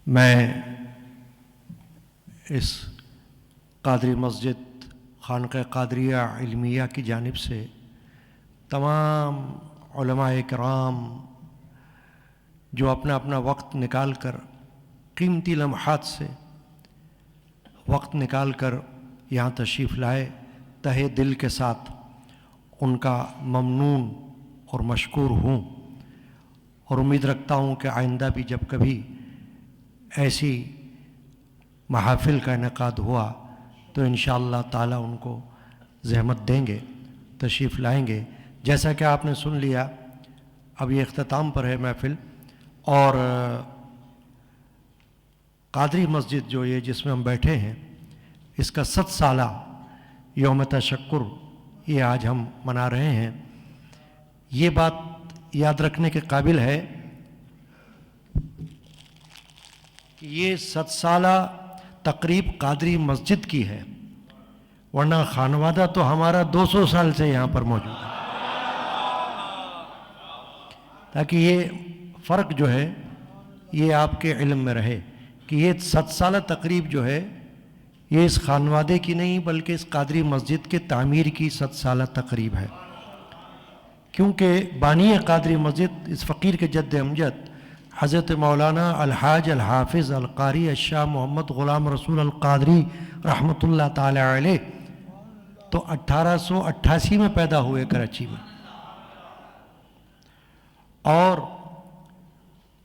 میں اس قادری مسجد خانقہ قادریہ علمیہ کی جانب سے تمام علماء کرام جو اپنا اپنا وقت نکال کر قیمتی لمحات سے وقت نکال کر یہاں تشریف لائے، تہہ دل کے ساتھ ان کا ممنون اور مشکور ہوں، اور امید رکھتا ہوں کہ آئندہ بھی جب کبھی ایسی محافل کا انعقاد ہوا تو انشاءاللہ تعالی ان کو زحمت دیں گے، تشریف لائیں گے۔ جیسا کہ آپ نے سن لیا، اب یہ اختتام پر ہے محفل، اور قادری مسجد جو یہ جس میں ہم بیٹھے ہیں اس کا 7 سالہ یوم تشکر یہ آج ہم منا رہے ہیں۔ یہ بات یاد رکھنے کے قابل ہے کہ یہ 7 سالہ تقریب قادری مسجد کی ہے، ورنہ خانوادہ تو ہمارا 200 سال سے یہاں پر موجود ہے، تاکہ یہ فرق جو ہے یہ آپ کے علم میں رہے کہ یہ 7 سالہ تقریب جو ہے یہ اس خانوادے کی نہیں بلکہ اس قادری مسجد کے تعمیر کی 7 سالہ تقریب ہے، کیونکہ بانی قادری مسجد اس فقیر کے جد امجد حضرت مولانا الحاج الحافظ القاری الشاہ محمد غلام رسول القادری رحمۃ اللہ تعالی علیہ تو 1888 میں پیدا ہوئے کراچی میں، اور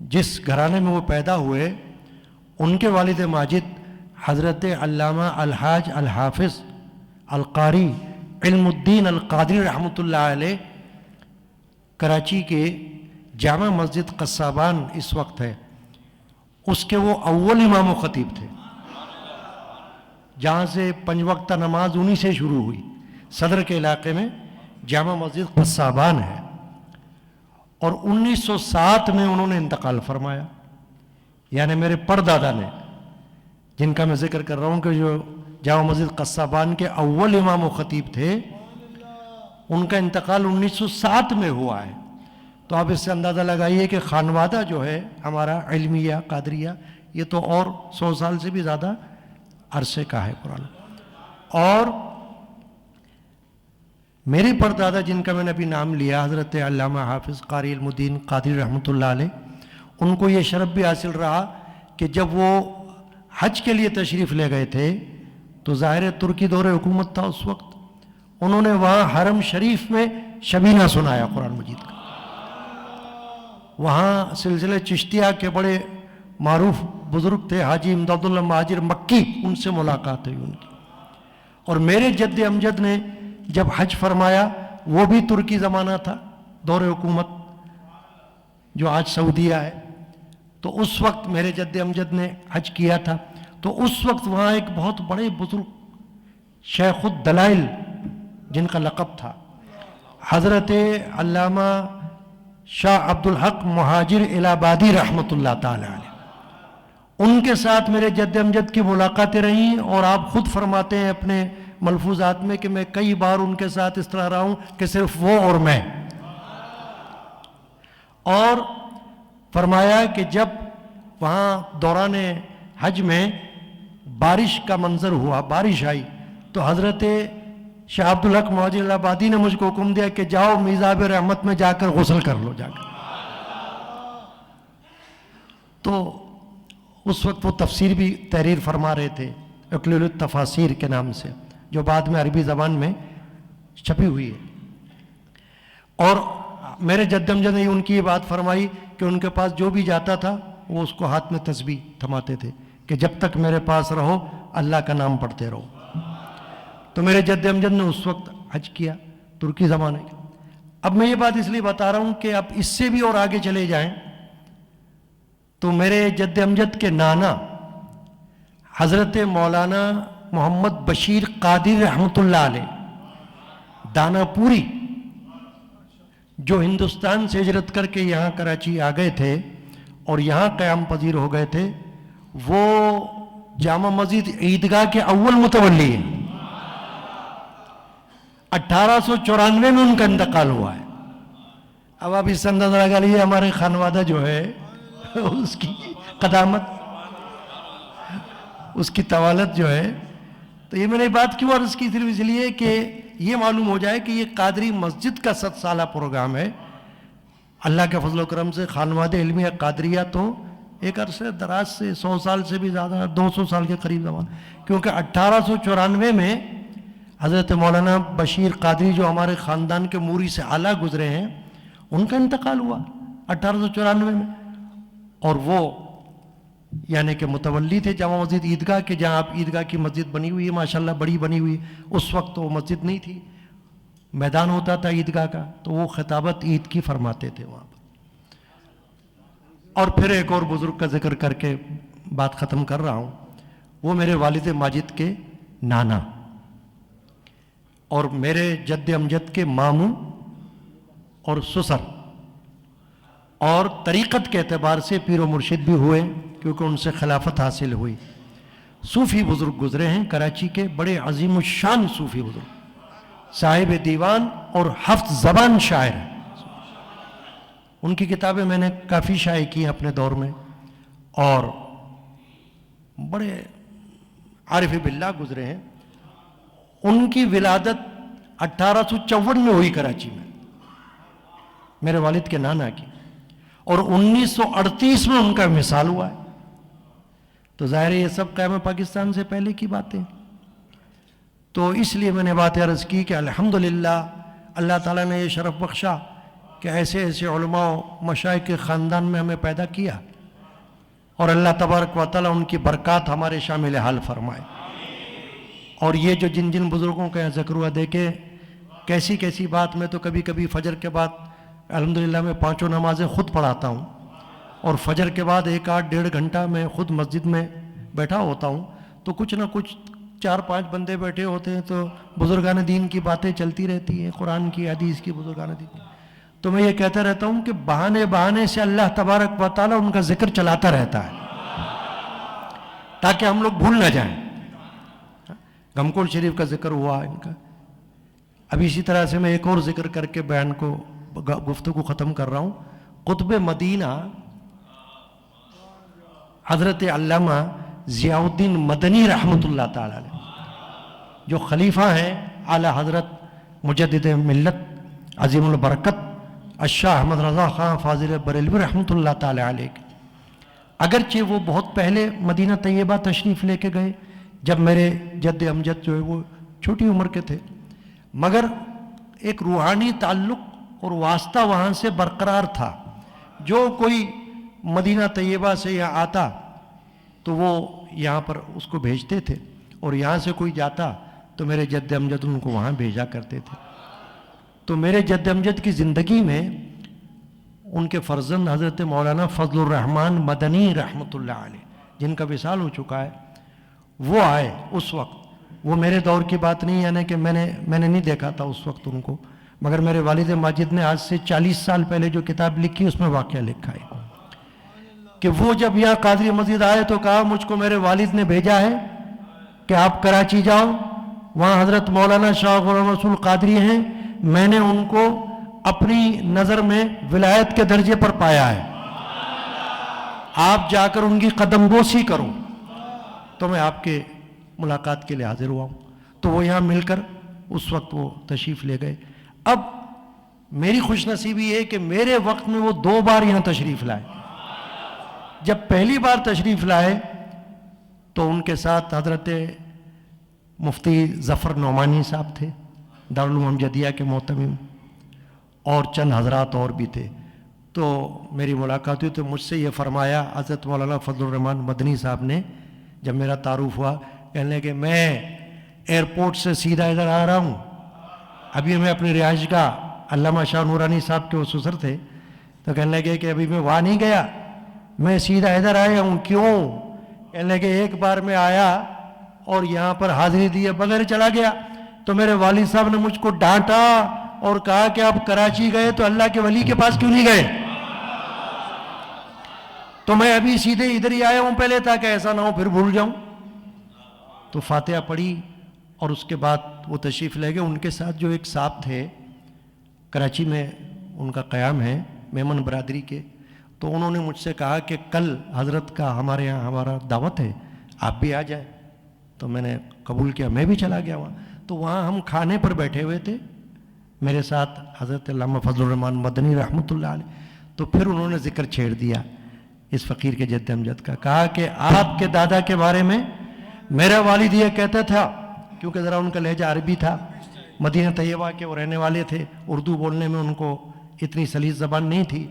جس گھرانے میں وہ پیدا ہوئے ان کے والد ماجد حضرت علامہ الحاج الحافظ القاری علم الدین القادری رحمۃ اللہ علیہ کراچی کے جامع مسجد قصابان اس وقت ہے اس کے وہ اول امام و خطیب تھے، جہاں سے 5 وقتہ نماز انہی سے شروع ہوئی۔ صدر کے علاقے میں جامع مسجد قصابان ہے، اور 1907 میں انہوں نے انتقال فرمایا، یعنی میرے پردادا نے، جن کا میں ذکر کر رہا ہوں کہ جو جامع مسجد قصابان کے اول امام و خطیب تھے، ان کا انتقال 1907 میں ہوا ہے۔ تو آپ اس سے اندازہ لگائیے کہ خانوادہ جو ہے ہمارا علمیہ قادریہ یہ تو اور 100 سال سے بھی زیادہ عرصے کا ہے پرانا۔ اور میرے پردادا جن کا میں نے ابھی نام لیا حضرت علامہ حافظ قاری علم الدین قادری رحمۃ اللہ علیہ، ان کو یہ شرف بھی حاصل رہا کہ جب وہ حج کے لیے تشریف لے گئے تھے تو ظاہر ترکی دور حکومت تھا اس وقت، انہوں نے وہاں حرم شریف میں شبینہ سنایا قرآن مجید کا۔ وہاں سلسلہ چشتیہ کے بڑے معروف بزرگ تھے حاجی امداد اللہ مہاجر مکی، ان سے ملاقات ہوئی ان کی، اور میرے جد امجد نے جب حج فرمایا وہ بھی ترکی زمانہ تھا، دور حکومت جو آج سعودیہ ہے، تو اس وقت میرے جد امجد نے حج کیا تھا، تو اس وقت وہاں ایک بہت بڑے بزرگ شیخ الدلائل جن کا لقب تھا حضرت علامہ شاہ عبدالحق مہاجر الہٰبادی رحمۃ اللہ تعالی علیہ، ان کے ساتھ میرے جد امجد کی ملاقاتیں رہیں، اور آپ خود فرماتے ہیں اپنے ملفوظات میں کہ میں کئی بار ان کے ساتھ اس طرح رہا ہوں کہ صرف وہ اور میں، اور فرمایا کہ جب وہاں دوران حج میں بارش کا منظر ہوا، بارش آئی، تو حضرت شاہ عبدالحق مہاجر الہٰبادی نے مجھ کو حکم دیا کہ جاؤ میزاب رحمت میں جا کر غسل کر لو جا کر۔ تو اس وقت وہ تفسیر بھی تحریر فرما رہے تھے اکلیل التفاسیر کے نام سے، جو بعد میں عربی زبان میں چھپی ہوئی ہے۔ اور میرے جد امجد نے ان کی یہ بات فرمائی کہ ان کے پاس جو بھی جاتا تھا وہ اس کو ہاتھ میں تسبیح تھماتے تھے کہ جب تک میرے پاس رہو اللہ کا نام پڑھتے رہو۔ تو میرے جد امجد نے اس وقت حج کیا ترکی زمانے کا۔ اب میں یہ بات اس لیے بتا رہا ہوں کہ اب اس سے بھی اور آگے چلے جائیں تو میرے جد امجد کے نانا حضرت مولانا محمد بشیر قادری رحمۃ اللہ علیہ دانا پوری، جو ہندوستان سے ہجرت کر کے یہاں کراچی آ گئے تھے اور یہاں قیام پذیر ہو گئے تھے، وہ جامع مسجد عیدگاہ کے اول متولی ہیں۔ 1894 میں ان کا انتقال ہوا ہے۔ اب آپ اس سے اندازہ لگا لیجیے ہمارے خانوادہ جو ہے اس کی قدامت اس کی طوالت جو ہے. تو یہ میں نے بات کیوں عرض کی؟ صرف اس لیے کہ یہ معلوم ہو جائے کہ یہ قادری مسجد کا 7 سالہ پروگرام ہے. اللہ کے فضل و کرم سے خانواد علمیہ قادریہ تو ایک عرصے دراز سے 100 سال سے بھی زیادہ 200 سال کے قریب زمان، کیونکہ 1894 میں حضرت مولانا بشیر قادری جو ہمارے خاندان کے موری سے اعلیٰ گزرے ہیں ان کا انتقال ہوا 1894 میں. اور وہ یعنی کہ متولی تھے جامع مسجد عیدگاہ کے، جہاں آپ عیدگاہ کی مسجد بنی ہوئی ہے ماشاءاللہ بڑی بنی ہوئی. اس وقت وہ مسجد نہیں تھی، میدان ہوتا تھا عیدگاہ کا، تو وہ خطابت عید کی فرماتے تھے وہاں پر. اور پھر ایک اور بزرگ کا ذکر کر کے بات ختم کر رہا ہوں. وہ میرے والد ماجد کے نانا اور میرے جد امجد کے ماموں اور سسر، اور طریقت کے اعتبار سے پیر و مرشد بھی ہوئے کیونکہ ان سے خلافت حاصل ہوئی. صوفی بزرگ گزرے ہیں کراچی کے، بڑے عظیم الشان صوفی بزرگ، صاحب دیوان اور 7 زبان شاعر ہیں. ان کی کتابیں میں نے کافی شائع کی ہیں اپنے دور میں، اور بڑے عارف باللہ گزرے ہیں. ان کی ولادت 1854 میں ہوئی کراچی میں، میرے والد کے نانا کی، اور 1938 میں ان کا مثال ہوا ہے. تو ظاہر ہے یہ سب قیام پاکستان سے پہلے کی باتیں. تو اس لیے میں نے بات عرض کی کہ الحمدللہ اللہ تعالیٰ نے یہ شرف بخشا کہ ایسے ایسے علماء و مشائخ کے خاندان میں ہمیں پیدا کیا، اور اللہ تبارک و تعالیٰ ان کی برکات ہمارے شامل حال فرمائے. اور یہ جو جن جن بزرگوں کا ذکر ہوا، دیکھیں کیسی کیسی بات. میں تو کبھی کبھی فجر کے بعد الحمدللہ میں 5 نمازیں خود پڑھاتا ہوں، اور فجر کے بعد 1-8-1.5 گھنٹہ میں خود مسجد میں بیٹھا ہوتا ہوں. تو کچھ نہ کچھ 4-5 بندے بیٹھے ہوتے ہیں، تو بزرگان دین کی باتیں چلتی رہتی ہیں، قرآن کی حدیث کی، بزرگان دین. تو میں یہ کہتا رہتا ہوں کہ بہانے بہانے سے اللہ تبارک و تعالیٰ ان کا ذکر چلاتا رہتا ہے تاکہ ہم لوگ بھول نہ جائیں. گھمکوڑ شریف کا ذکر ہوا ان کا. اب اسی طرح سے میں ایک اور ذکر کر کے بیان کو گفتگو ختم کر رہا ہوں. قطب مدینہ حضرت علامہ ضیاء الدین مدنی رحمۃ اللہ تعالی علیہ، جو خلیفہ ہیں اعلیٰ حضرت مجدد ملت عظیم البرکت الشاہ احمد رضا خان فاضل بریلوی رحمۃ اللہ تعالی علیہ. اگرچہ وہ بہت پہلے مدینہ طیبہ تشریف لے کے گئے جب میرے جد امجد جو ہے وہ چھوٹی عمر کے تھے، مگر ایک روحانی تعلق اور واسطہ وہاں سے برقرار تھا. جو کوئی مدینہ طیبہ سے یہاں آتا تو وہ یہاں پر اس کو بھیجتے تھے، اور یہاں سے کوئی جاتا تو میرے جد امجد ان کو وہاں بھیجا کرتے تھے. تو میرے جد امجد کی زندگی میں ان کے فرزند حضرت مولانا فضل الرحمن مدنی رحمۃ اللہ علیہ، جن کا وصال ہو چکا ہے، وہ آئے اس وقت. وہ میرے دور کی بات نہیں، یعنی کہ میں نے نہیں دیکھا تھا اس وقت ان کو، مگر میرے والد ماجد نے آج سے 40 سال پہلے جو کتاب لکھی اس میں واقعہ لکھا ہے کہ وہ جب یہاں قادری مسجد آئے تو کہا مجھ کو میرے والد نے بھیجا ہے کہ آپ کراچی جاؤ، وہاں حضرت مولانا شاہ غلام رسول قادری ہیں، میں نے ان کو اپنی نظر میں ولایت کے درجے پر پایا ہے، آپ جا کر ان کی قدم بوسی کرو. تو میں آپ کے ملاقات کے لیے حاضر ہوا ہوں. تو وہ یہاں مل کر اس وقت وہ تشریف لے گئے. اب میری خوش نصیبی یہ ہے کہ میرے وقت میں وہ 2 بار یہاں تشریف لائے. جب پہلی بار تشریف لائے تو ان کے ساتھ حضرت مفتی ظفر نعمانی صاحب تھے، دارالعلوم امجدیہ کے محتمم، اور چند حضرات اور بھی تھے. تو میری ملاقات ہوئی تو مجھ سے یہ فرمایا حضرت مولانا فضل الرحمن مدنی صاحب نے، جب میرا تعارف ہوا، کہنے کہ میں ایئرپورٹ سے سیدھا ادھر آ رہا ہوں، ابھی میں اپنی رہائش گاہ علامہ شاہ نورانی صاحب کے وہ سسر تھے، تو کہنے لگے کہ ابھی میں وہاں نہیں گیا، میں سیدھا ادھر آیا ہوں. کیوں؟ کہنے لگے ایک بار میں آیا اور یہاں پر حاضری دیے بغیر چلا گیا، تو میرے والد صاحب نے مجھ کو ڈانٹا اور کہا کہ آپ کراچی گئے تو اللہ کے ولی کے پاس کیوں نہیں گئے؟ تو میں ابھی سیدھے ادھر ہی آیا ہوں پہلے، تاکہ ایسا نہ ہو پھر بھول جاؤں. تو فاتحہ پڑھی اور اس کے بعد وہ تشریف لے گئے. ان کے ساتھ جو ایک صاحب تھے، کراچی میں ان کا قیام ہے میمن برادری کے، تو انہوں نے مجھ سے کہا کہ کل حضرت کا ہمارے یہاں ہمارا دعوت ہے، آپ بھی آ جائیں. تو میں نے قبول کیا, میں بھی چلا گیا وہاں. تو وہاں ہم کھانے پر بیٹھے ہوئے تھے, میرے ساتھ حضرت علامہ فضل الرحمان مدنی رحمۃ اللہ علیہ. تو پھر انہوں نے ذکر چھیڑ دیا اس فقیر کے جد امجد کا, کہا کہ آپ کے دادا کے بارے میں میرا والد یہ کہتا تھا, کیونکہ ذرا ان کا لہجہ عربی تھا, مدینہ طیبہ کے وہ رہنے والے تھے, اردو بولنے میں ان کو اتنی سلیس زبان نہیں تھی.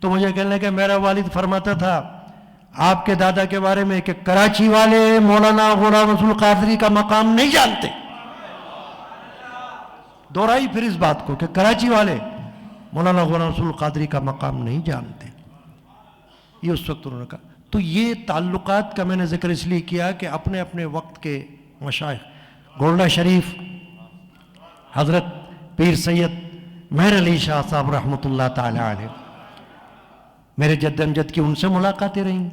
تو مجھے کہنے لگا میرا والد فرماتا تھا آپ کے دادا کے بارے میں کہ کراچی والے مولانا غلام رسول قادری کا مقام نہیں جانتے. دوہرائی پھر اس بات کو کہ کراچی والے مولانا غلام رسول قادری کا مقام نہیں جانتے. یہ اس وقت انہوں نے کہا. تو یہ تعلقات کا میں نے ذکر اس لیے کیا کہ اپنے اپنے وقت کے مشائخ, گولڈا شریف حضرت پیر سید مہر علی شاہ صاحب رحمۃ اللہ تعالی علیہ, میرے جد امجد کی ان سے ملاقاتیں رہیں,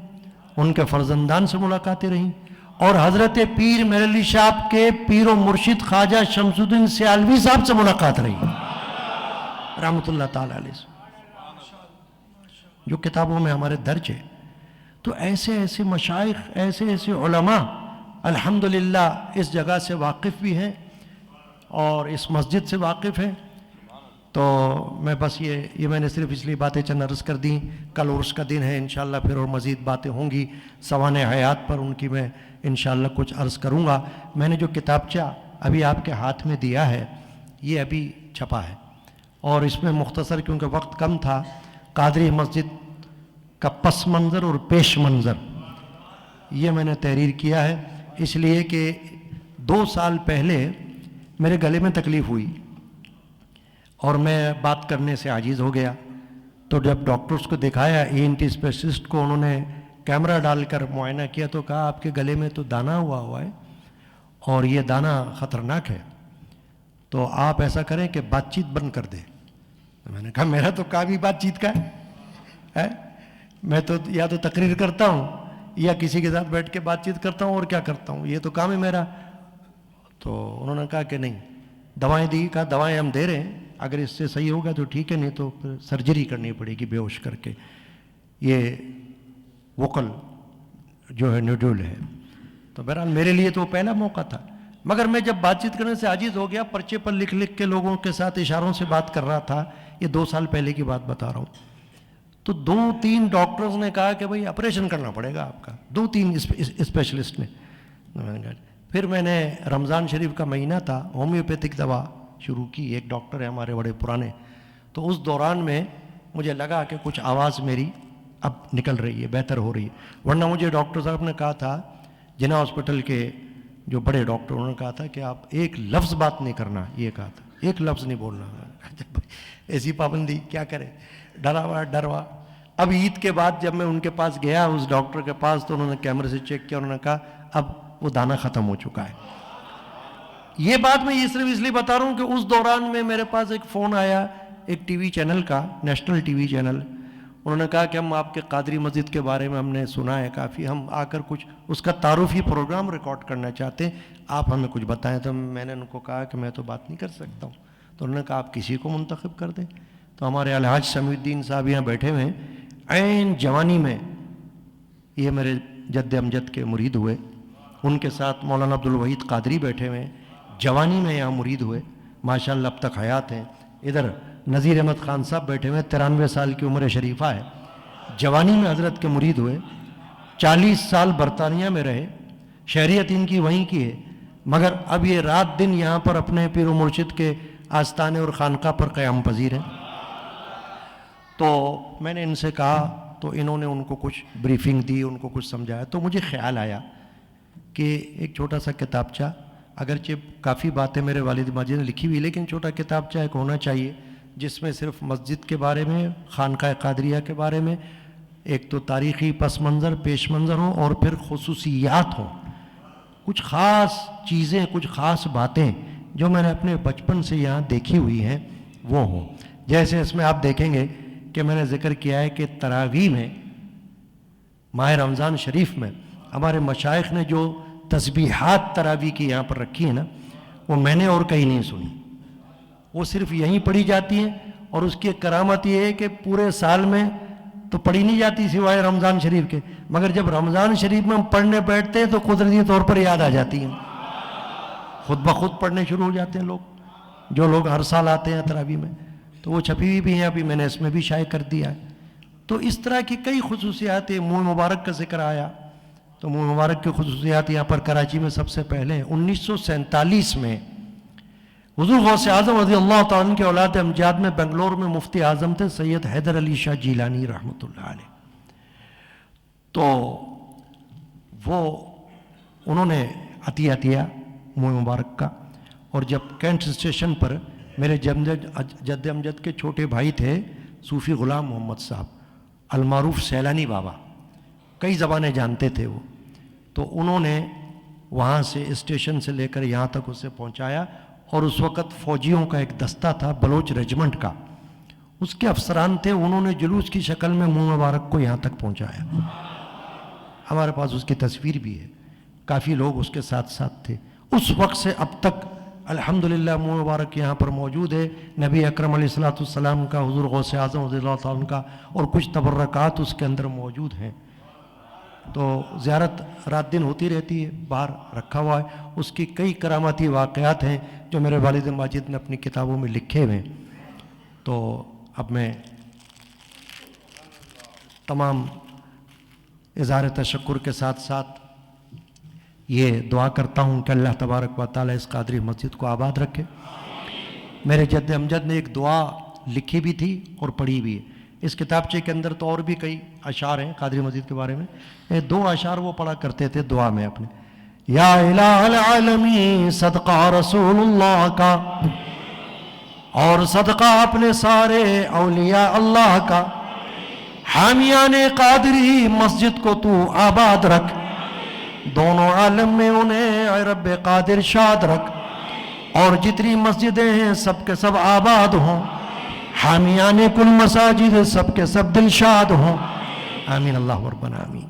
ان کے فرزندان سے ملاقاتیں رہیں, اور حضرت پیر مہر علی شاہ کے پیر و مرشد خواجہ شمس الدین سیالوی صاحب سے ملاقات رہی رحمۃ اللہ تعالی علیہ سے, جو کتابوں میں ہمارے درج ہے. تو ایسے ایسے مشائخ, ایسے ایسے علماء الحمدللہ اس جگہ سے واقف بھی ہیں اور اس مسجد سے واقف ہیں. تو میں بس یہ میں نے صرف اس لیے باتیں چند عرض کر دیں. کل عرس کا دن ہے, انشاءاللہ پھر اور مزید باتیں ہوں گی سوانح حیات پر, ان کی میں انشاءاللہ کچھ عرض کروں گا. میں نے جو کتابچہ ابھی آپ کے ہاتھ میں دیا ہے یہ ابھی چھپا ہے, اور اس میں مختصر کیونکہ وقت کم تھا, قادری مسجد کا پس منظر اور پیش منظر یہ میں نے تحریر کیا ہے. اس لیے کہ 2 سال پہلے میرے گلے میں تکلیف ہوئی اور میں بات کرنے سے عاجز ہو گیا. تو جب ڈاکٹرز کو دکھایا, ENT اسپیشلسٹ کو, انہوں نے کیمرہ ڈال کر معائنہ کیا تو کہا آپ کے گلے میں تو دانہ ہوا ہے اور یہ دانہ خطرناک ہے, تو آپ ایسا کریں کہ بات چیت بند کر دیں. میں نے کہا میرا تو کام ہی بات چیت کا ہے, میں تو یا تو تقریر کرتا ہوں یا کسی کے ساتھ بیٹھ کے بات چیت کرتا ہوں, اور کیا کرتا ہوں, یہ تو کام ہے میرا. تو انہوں نے کہا کہ نہیں, دوائیں دی, کہا دوائیں ہم دے رہے ہیں, اگر اس سے صحیح ہوگا تو ٹھیک ہے, نہیں تو پھر سرجری کرنی پڑے گی بے ہوش کر کے. یہ وکل جو ہے نیڈول ہے. تو بہرحال میرے لیے تو پہلا موقع تھا, مگر میں جب بات چیت کرنے سے عاجز ہو گیا, پرچے پر لکھ لکھ کے لوگوں کے ساتھ اشاروں سے بات کر رہا تھا. یہ 2 سال پہلے کی بات بتا رہا ہوں. تو 2-3 ڈاکٹرز نے کہا کہ بھئی آپریشن کرنا پڑے گا آپ کا, 2-3 اسپیشلسٹ نے. پھر میں نے رمضان شریف کا مہینہ تھا, ہومیوپیتھک دوا شروع کی, ایک ڈاکٹر ہے ہمارے بڑے پرانے. تو اس دوران میں مجھے لگا کہ کچھ آواز میری اب نکل رہی ہے, بہتر ہو رہی ہے. ورنہ مجھے ڈاکٹر صاحب نے کہا تھا, جناح ہاسپٹل کے جو بڑے ڈاکٹر, انہوں نے کہا تھا کہ آپ ایک لفظ بات نہیں کرنا, یہ کہا تھا, ایک لفظ نہیں بولنا. ایسی پابندی کیا کرے, ڈروا. اب عید کے بعد جب میں ان کے پاس گیا, اس ڈاکٹر کے پاس, تو انہوں نے کیمرے سے چیک کیا, انہوں نے کہا اب وہ دانہ ختم ہو چکا ہے. یہ بات میں یہ صرف اس لیے بتا رہا ہوں کہ اس دوران میں میرے پاس ایک فون آیا ایک ٹی وی چینل کا, نیشنل ٹی وی چینل. انہوں نے کہا کہ ہم آپ کے قادری مسجد کے بارے میں ہم نے سنا ہے کافی, ہم آ کر کچھ اس کا تعارفی پروگرام ریکارڈ کرنا چاہتے ہیں, آپ ہمیں کچھ بتائیں. تو میں نے ان کو کہا کہ میں تو بات نہیں کر سکتا ہوں. تو انہوں نے کہا آپ کسی کو منتخب کر دیں. تو ہمارے الحاج سمیع الدین صاحب یہاں بیٹھے ہوئے ہیں, عین جوانی میں یہ میرے جد امجد کے مرید ہوئے. ان کے ساتھ مولانا عبدالوحید قادری بیٹھے ہوئے ہیں, جوانی میں یہاں مرید ہوئے, ماشاءاللہ اب تک حیات ہیں. ادھر نذیر احمد خان صاحب بیٹھے ہوئے, 93 سال کی عمر شریفہ ہے, جوانی میں حضرت کے مرید ہوئے. 40 سال برطانیہ میں رہے, شہریت ان کی وہیں کی ہے, مگر اب یہ رات دن یہاں پر اپنے پیر و مرشد کے آستانے اور خانقاہ پر قیام پذیر ہیں. تو میں نے ان سے کہا, تو انہوں نے ان کو کچھ بریفنگ دی, ان کو کچھ سمجھایا. تو مجھے خیال آیا کہ ایک چھوٹا سا کتابچہ, اگرچہ کافی باتیں میرے والد ماجد نے لکھی ہوئی, لیکن چھوٹا کتابچہ ایک ہونا چاہیے جس میں صرف مسجد کے بارے میں, خانقاہ قادریہ کے بارے میں ایک تو تاریخی پس منظر, پیش منظر ہوں, اور پھر خصوصیات ہوں, کچھ خاص چیزیں, کچھ خاص باتیں جو میں نے اپنے بچپن سے یہاں دیکھی ہوئی ہیں وہ ہوں. جیسے اس میں آپ دیکھیں گے کہ میں نے ذکر کیا ہے کہ تراویح میں, ماہ رمضان شریف میں ہمارے مشائخ نے جو تسبیحات تراویح کی یہاں پر رکھی ہیں نا, وہ میں نے اور کہیں نہیں سنی, وہ صرف یہیں پڑھی جاتی ہیں. اور اس کی ایک کرامت یہ ہے کہ پورے سال میں تو پڑھی نہیں جاتی سوائے رمضان شریف کے، مگر جب رمضان شریف میں ہم پڑھنے بیٹھتے ہیں تو قدرتی طور پر یاد آ جاتی ہیں، خود بخود پڑھنے شروع ہو جاتے ہیں لوگ، جو لوگ ہر سال آتے ہیں تراویح میں، تو وہ چھپی ہوئی بھی ہیں، ابھی میں نے اس میں بھی شائع کر دیا ہے۔ تو اس طرح کی کئی خصوصیات ہیں۔ منہ مبارک کا ذکر آیا تو منہ مبارک کی خصوصیات یہاں پر کراچی میں سب سے پہلے 1947 میں حضور غوث اعظم رضی اللہ تعالیٰ عنہ کے اولاد امجاد میں بنگلور میں مفتی اعظم تھے سید حیدر علی شاہ جیلانی رحمۃ اللہ علیہ، تو وہ انہوں نے عطیہ دیا منہ مبارک کا، اور جب کینٹ اسٹیشن پر میرے جد امجد کے چھوٹے بھائی تھے صوفی غلام محمد صاحب المعروف سیلانی بابا، کئی زبانیں جانتے تھے وہ، تو انہوں نے وہاں سے اسٹیشن سے لے کر یہاں تک اسے پہنچایا، اور اس وقت فوجیوں کا ایک دستہ تھا بلوچ ریجمنٹ کا، اس کے افسران تھے، انہوں نے جلوس کی شکل میں منہ مبارک کو یہاں تک پہنچایا، ہمارے پاس اس کی تصویر بھی ہے، کافی لوگ اس کے ساتھ ساتھ تھے۔ اس وقت سے اب تک الحمدللہ منہ مبارک یہاں پر موجود ہے، نبی اکرم علیہ الصلوۃ والسلام کا، حضور غوث اعظم رضی اللہ تعالیٰ عنہ کا، اور کچھ تبرکات اس کے اندر موجود ہیں، تو زیارت رات دن ہوتی رہتی ہے، باہر رکھا ہوا ہے، اس کی کئی کراماتی واقعات ہیں جو میرے والد ماجد نے اپنی کتابوں میں لکھے ہوئے ہیں۔ تو اب میں تمام اظہار تشکر کے ساتھ ساتھ یہ دعا کرتا ہوں کہ اللہ تبارک و تعالیٰ اس قادری مسجد کو آباد رکھے۔ میرے جد امجد نے ایک دعا لکھی بھی تھی اور پڑھی بھی ہے، اس کتابچے کے اندر تو اور بھی کئی اشعار ہیں قادری مسجد کے بارے میں، یہ 2 اشعار وہ پڑھا کرتے تھے دعا میں اپنے، یا الہ العالمین صدقہ رسول اللہ کا اور صدقہ اپنے سارے اولیاء اللہ کا، حامیان قادری مسجد کو تو آباد رکھ، دونوں عالم میں انہیں اے رب قادر شاد رکھ، اور جتنی مسجدیں ہیں سب کے سب آباد ہوں، حامیان کل مساجد سب کے سب دلشاد ہوں، آمین اللہ ربنا آمین۔